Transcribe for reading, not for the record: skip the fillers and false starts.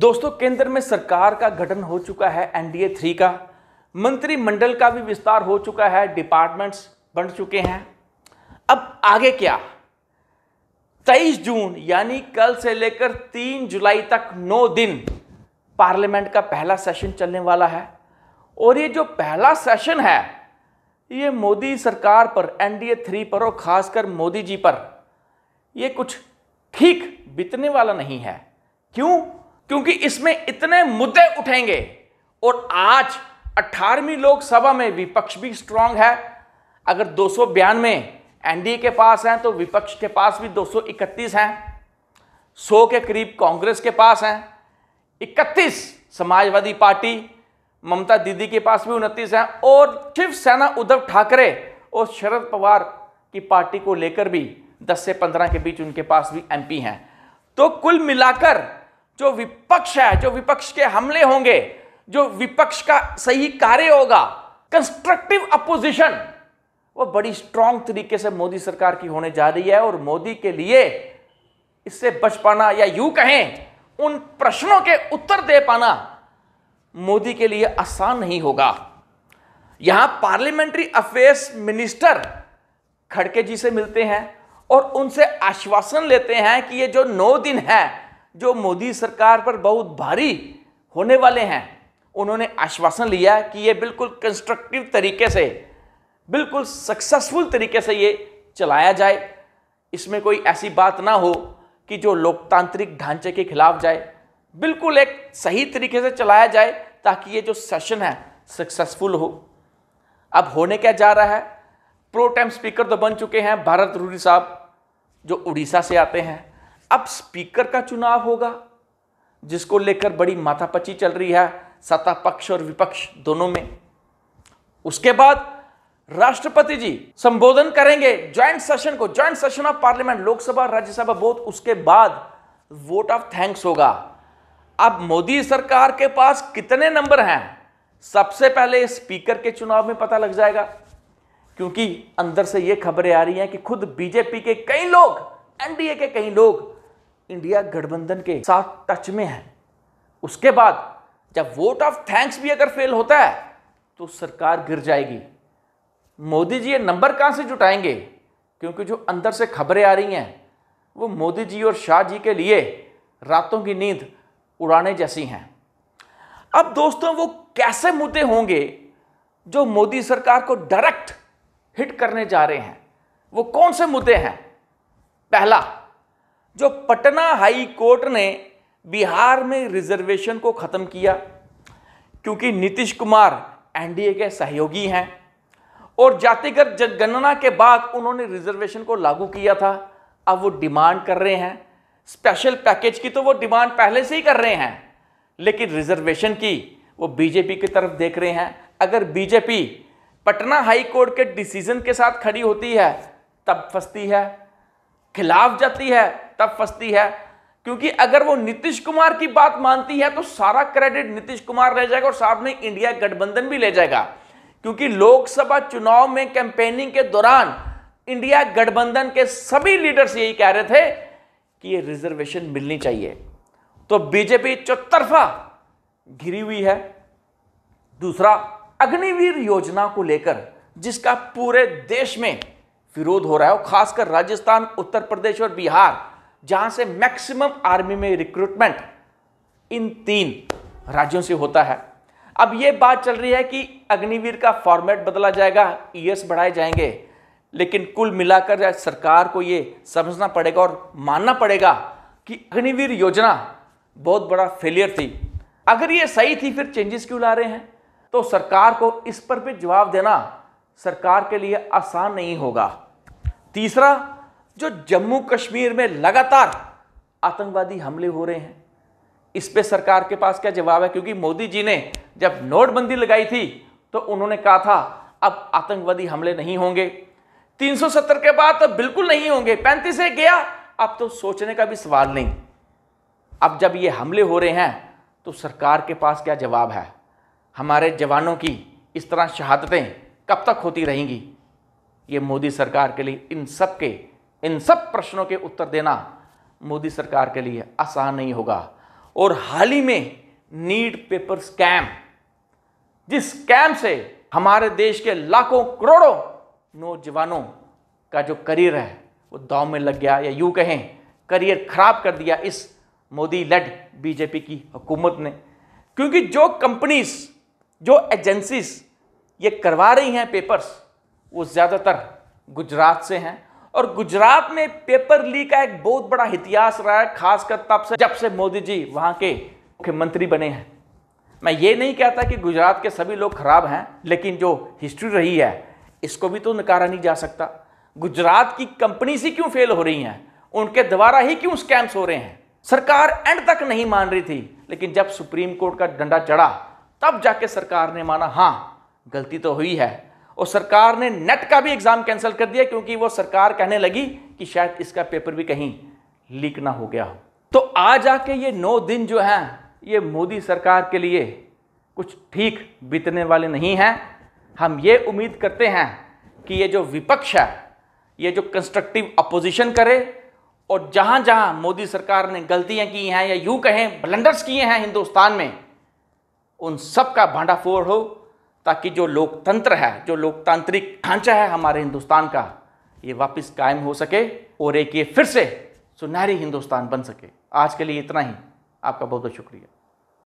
दोस्तों, केंद्र में सरकार का गठन हो चुका है एनडीए 3 का। मंत्रिमंडल का भी विस्तार हो चुका है, डिपार्टमेंट्स बन चुके हैं। अब आगे क्या? 23 जून यानी कल से लेकर 3 जुलाई तक 9 दिन पार्लियामेंट का पहला सेशन चलने वाला है। और ये जो पहला सेशन है ये मोदी सरकार पर, एनडीए 3 पर और खासकर मोदी जी पर ये कुछ ठीक बीतने वाला नहीं है। क्यों? क्योंकि इसमें इतने मुद्दे उठेंगे और आज 18वीं लोकसभा में विपक्ष भी स्ट्रांग है। अगर 292 एनडीए के पास हैं तो विपक्ष के पास भी 231 हैं। 100 के करीब कांग्रेस के पास हैं, 31 समाजवादी पार्टी ममता दीदी के पास भी 29 हैं और शिवसेना उद्धव ठाकरे और शरद पवार की पार्टी को लेकर भी 10 से 15 के बीच उनके पास भी एमपी हैं। तो कुल मिलाकर जो विपक्ष है, जो विपक्ष के हमले होंगे, जो विपक्ष का सही कार्य होगा, कंस्ट्रक्टिव अपोजिशन, वो बड़ी स्ट्रांग तरीके से मोदी सरकार की होने जा रही है। और मोदी के लिए इससे बच पाना या यूं कहें उन प्रश्नों के उत्तर दे पाना मोदी के लिए आसान नहीं होगा। यहां पार्लियामेंट्री अफेयर्स मिनिस्टर खड़गे जी से मिलते हैं और उनसे आश्वासन लेते हैं कि ये जो 9 दिन है जो मोदी सरकार पर बहुत भारी होने वाले हैं, उन्होंने आश्वासन लिया कि ये बिल्कुल कंस्ट्रक्टिव तरीके से, बिल्कुल सक्सेसफुल तरीके से ये चलाया जाए। इसमें कोई ऐसी बात ना हो कि जो लोकतांत्रिक ढांचे के खिलाफ जाए, बिल्कुल एक सही तरीके से चलाया जाए ताकि ये जो सेशन है सक्सेसफुल हो। अब होने क्या जा रहा है? प्रो टेम स्पीकर तो बन चुके हैं भारत रूरी साहब, जो उड़ीसा से आते हैं। अब स्पीकर का चुनाव होगा जिसको लेकर बड़ी माथापच्ची चल रही है सत्ता पक्ष और विपक्ष दोनों में। उसके बाद राष्ट्रपति जी संबोधन करेंगे ज्वाइंट सेशन को, joint session of parliament, Lok Sabha Rajya Sabha both. उसके बाद वोट ऑफ थैंक्स होगा। अब मोदी सरकार के पास कितने नंबर हैं सबसे पहले स्पीकर के चुनाव में पता लग जाएगा, क्योंकि अंदर से ये खबरें आ रही हैं कि खुद बीजेपी के कई लोग, एनडीए के कई लोग इंडिया गठबंधन के साथ टच में हैं। उसके बाद जब वोट ऑफ थैंक्स भी अगर फेल होता है तो सरकार गिर जाएगी। मोदी जी ये नंबर कहां से जुटाएंगे? क्योंकि जो अंदर से खबरें आ रही हैं वो मोदी जी और शाह जी के लिए रातों की नींद उड़ाने जैसी हैं। अब दोस्तों, वो कैसे मुद्दे होंगे जो मोदी सरकार को डायरेक्ट हिट करने जा रहे हैं? वो कौन से मुद्दे हैं? पहला, जो पटना हाई कोर्ट ने बिहार में रिजर्वेशन को खत्म किया, क्योंकि नीतीश कुमार एनडीए के सहयोगी हैं और जातिगत जनगणना के बाद उन्होंने रिजर्वेशन को लागू किया था। अब वो डिमांड कर रहे हैं स्पेशल पैकेज की, तो वो डिमांड पहले से ही कर रहे हैं, लेकिन रिजर्वेशन की वो बीजेपी की तरफ देख रहे हैं। अगर बीजेपी पटना हाई कोर्ट के डिसीजन के साथ खड़ी होती है तब फंसती है, खिलाफ जाती है तब फंसती है। क्योंकि अगर वो नीतीश कुमार की बात मानती है तो सारा क्रेडिट नीतीश कुमार ले जाएगा और साथ में इंडिया गठबंधन भी ले जाएगा। क्योंकि लोकसभा चुनाव में कैंपेनिंग के दौरान इंडिया गठबंधन के सभी लीडर्स यही कह रहे थे कि ये रिजर्वेशन मिलनी चाहिए। तो बीजेपी चौतरफा घिरी हुई है। दूसरा, अग्निवीर योजना को लेकर जिसका पूरे देश में विरोध हो रहा है, और खासकर राजस्थान, उत्तर प्रदेश और बिहार, जहां से मैक्सिमम आर्मी में रिक्रूटमेंट इन 3 राज्यों से होता है। अब यह बात चल रही है कि अग्निवीर का फॉर्मेट बदला जाएगा, ईएस बढ़ाए जाएंगे, लेकिन कुल मिलाकर सरकार को यह समझना पड़ेगा और मानना पड़ेगा कि अग्निवीर योजना बहुत बड़ा फेलियर थी। अगर यह सही थी फिर चेंजेस क्यों ला रहे हैं? तो सरकार को इस पर भी जवाब देना सरकार के लिए आसान नहीं होगा। तीसरा, जो जम्मू कश्मीर में लगातार आतंकवादी हमले हो रहे हैं, इस पे सरकार के पास क्या जवाब है? क्योंकि मोदी जी ने जब नोटबंदी लगाई थी तो उन्होंने कहा था अब आतंकवादी हमले नहीं होंगे। 370 के बाद तो बिल्कुल नहीं होंगे, 35 से गया, अब तो सोचने का भी सवाल नहीं। अब जब ये हमले हो रहे हैं तो सरकार के पास क्या जवाब है? हमारे जवानों की इस तरह शहादतें कब तक होती रहेंगी? ये मोदी सरकार के लिए इन सब प्रश्नों के उत्तर देना मोदी सरकार के लिए आसान नहीं होगा। और हाल ही में नीट पेपर स्कैम, जिस स्कैम से हमारे देश के लाखों करोड़ों नौजवानों का जो करियर है वो दांव में लग गया, या यूं कहें करियर खराब कर दिया इस मोदी लेड बीजेपी की हुकूमत ने। क्योंकि जो कंपनीज, जो एजेंसीज ये करवा रही हैं पेपर्स, वो ज़्यादातर गुजरात से हैं। और गुजरात में पेपर लीक का एक बहुत बड़ा इतिहास रहा है, खासकर तब से जब से मोदी जी वहाँ के मुख्यमंत्री बने हैं। मैं ये नहीं कहता कि गुजरात के सभी लोग खराब हैं, लेकिन जो हिस्ट्री रही है इसको भी तो नकारा नहीं जा सकता। गुजरात की कंपनी से क्यों फेल हो रही हैं, उनके द्वारा ही क्यों स्कैम्स हो रहे हैं। सरकार एंड तक नहीं मान रही थी, लेकिन जब सुप्रीम कोर्ट का डंडा चढ़ा तब जाके सरकार ने माना हाँ गलती तो हुई है, और सरकार ने नेट का भी एग्जाम कैंसिल कर दिया, क्योंकि वो सरकार कहने लगी कि शायद इसका पेपर भी कहीं लीक ना हो गया हो। तो आज आके ये 9 दिन जो हैं ये मोदी सरकार के लिए कुछ ठीक बीतने वाले नहीं हैं। हम ये उम्मीद करते हैं कि ये जो विपक्ष है ये जो कंस्ट्रक्टिव अपोजिशन करे, और जहां जहां मोदी सरकार ने गलतियां की हैं या यूं कहें ब्लंडर्स किए हैं हिंदुस्तान में, उन सब का भांडाफोड़ हो, ताकि जो लोकतंत्र है, जो लोकतांत्रिक ढांचा है हमारे हिंदुस्तान का, ये वापस कायम हो सके और एक ये फिर से सुनहरी हिंदुस्तान बन सके। आज के लिए इतना ही। आपका बहुत बहुत शुक्रिया।